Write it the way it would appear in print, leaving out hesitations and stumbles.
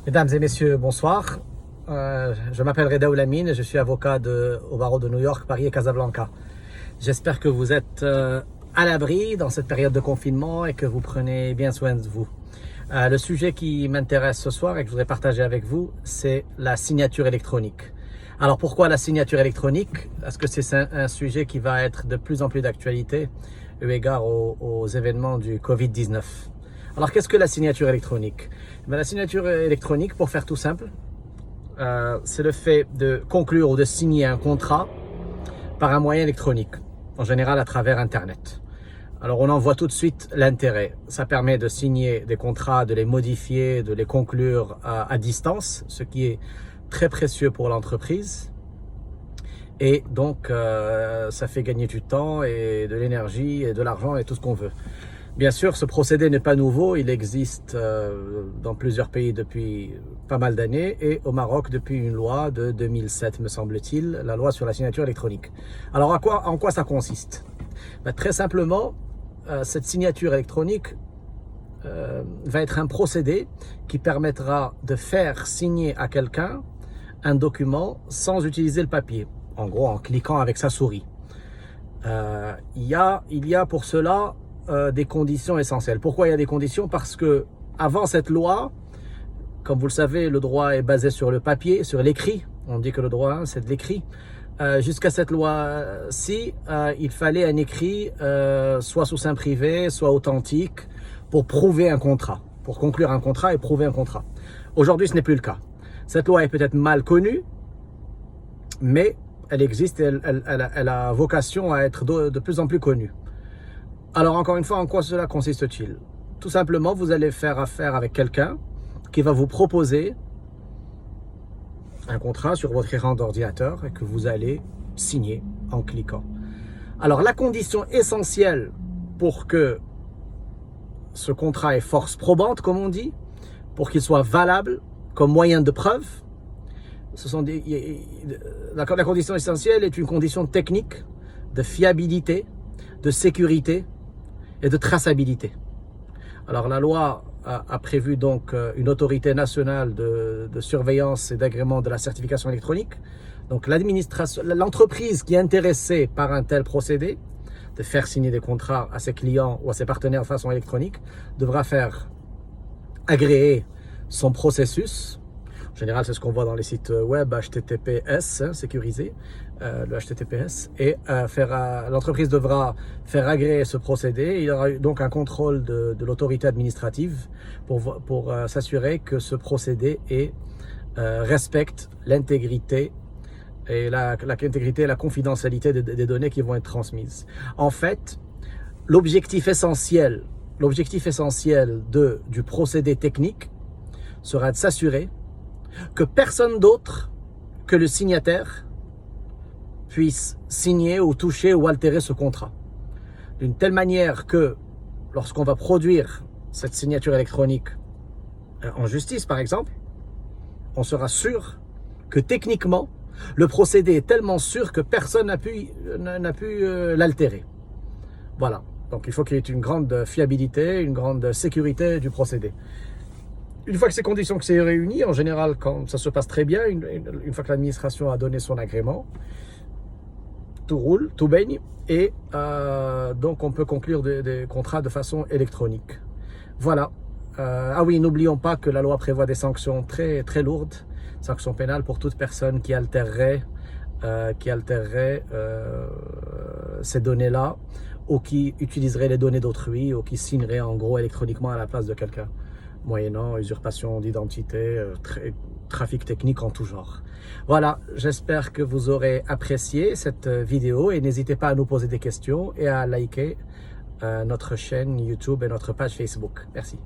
Mesdames et messieurs, bonsoir. Je m'appelle Reda Oulamine et je suis avocat au barreau de New York, Paris et Casablanca. J'espère que vous êtes à l'abri dans cette période de confinement et que vous prenez bien soin de vous. Le sujet qui m'intéresse ce soir et que je voudrais partager avec vous, c'est la signature électronique. Alors pourquoi la signature électronique? Parce que c'est un sujet qui va être de plus en plus d'actualité eu égard aux événements du Covid-19. Alors qu'est-ce que la signature électronique? La signature électronique, pour faire tout simple, c'est le fait de conclure ou de signer un contrat par un moyen électronique, en général à travers Internet. Alors on en voit tout de suite l'intérêt. Ça permet de signer des contrats, de les modifier, de les conclure à distance, ce qui est très précieux pour l'entreprise. Et donc ça fait gagner du temps et de l'énergie et de l'argent et tout ce qu'on veut. Bien sûr, ce procédé n'est pas nouveau, il existe dans plusieurs pays depuis pas mal d'années et au Maroc depuis une loi de 2007, me semble-t-il, la loi sur la signature électronique. Alors en quoi ça consiste? Très simplement, cette signature électronique va être un procédé qui permettra de faire signer à quelqu'un un document sans utiliser le papier, en gros en cliquant avec sa souris. Il y a pour cela des conditions essentielles. Pourquoi il y a des conditions? Parce que avant cette loi, comme vous le savez, le droit est basé sur le papier, sur l'écrit. On dit que le droit, c'est de l'écrit. Jusqu'à cette loi-ci, il fallait un écrit soit sous seing privé, soit authentique, pour prouver un contrat, pour conclure un contrat et prouver un contrat. Aujourd'hui, ce n'est plus le cas. Cette loi est peut-être mal connue, mais elle existe et elle a vocation à être de plus en plus connue. Alors encore une fois, en quoi cela consiste-t-il? Tout simplement, vous allez faire affaire avec quelqu'un qui va vous proposer un contrat sur votre écran d'ordinateur et que vous allez signer en cliquant. Alors la condition essentielle pour que ce contrat ait force probante, comme on dit, pour qu'il soit valable comme moyen de preuve, la condition essentielle est une condition technique de fiabilité, de sécurité et de traçabilité. Alors la loi a prévu donc une autorité nationale de surveillance et d'agrément de la certification électronique. Donc l'entreprise qui est intéressée par un tel procédé, de faire signer des contrats à ses clients ou à ses partenaires de façon électronique, devra faire agréer son processus. En général, c'est ce qu'on voit dans les sites web HTTPS, sécurisé, le HTTPS. Et l'entreprise devra faire agréer ce procédé. Il y aura donc un contrôle de l'autorité administrative pour s'assurer que ce procédé respecte l'intégrité et l'intégrité et la confidentialité des données qui vont être transmises. En fait, l'objectif essentiel du procédé technique sera de s'assurer que personne d'autre que le signataire puisse signer ou toucher ou altérer ce contrat. D'une telle manière que lorsqu'on va produire cette signature électronique en justice par exemple, on sera sûr que techniquement, le procédé est tellement sûr que personne n'a pu l'altérer. Voilà. Donc il faut qu'il y ait une grande fiabilité, une grande sécurité du procédé. Une fois que ces conditions sont réunies, en général, quand ça se passe très bien, une fois que l'administration a donné son agrément, tout roule, tout baigne, et donc on peut conclure des contrats de façon électronique. Voilà. Ah oui, n'oublions pas que la loi prévoit des sanctions très, très lourdes, sanctions pénales pour toute personne qui altérerait ces données-là, ou qui utiliserait les données d'autrui, ou qui signerait en gros électroniquement à la place de quelqu'un, moyennant usurpation d'identité, trafic technique en tout genre. Voilà, j'espère que vous aurez apprécié cette vidéo et n'hésitez pas à nous poser des questions et à liker notre chaîne YouTube et notre page Facebook. Merci.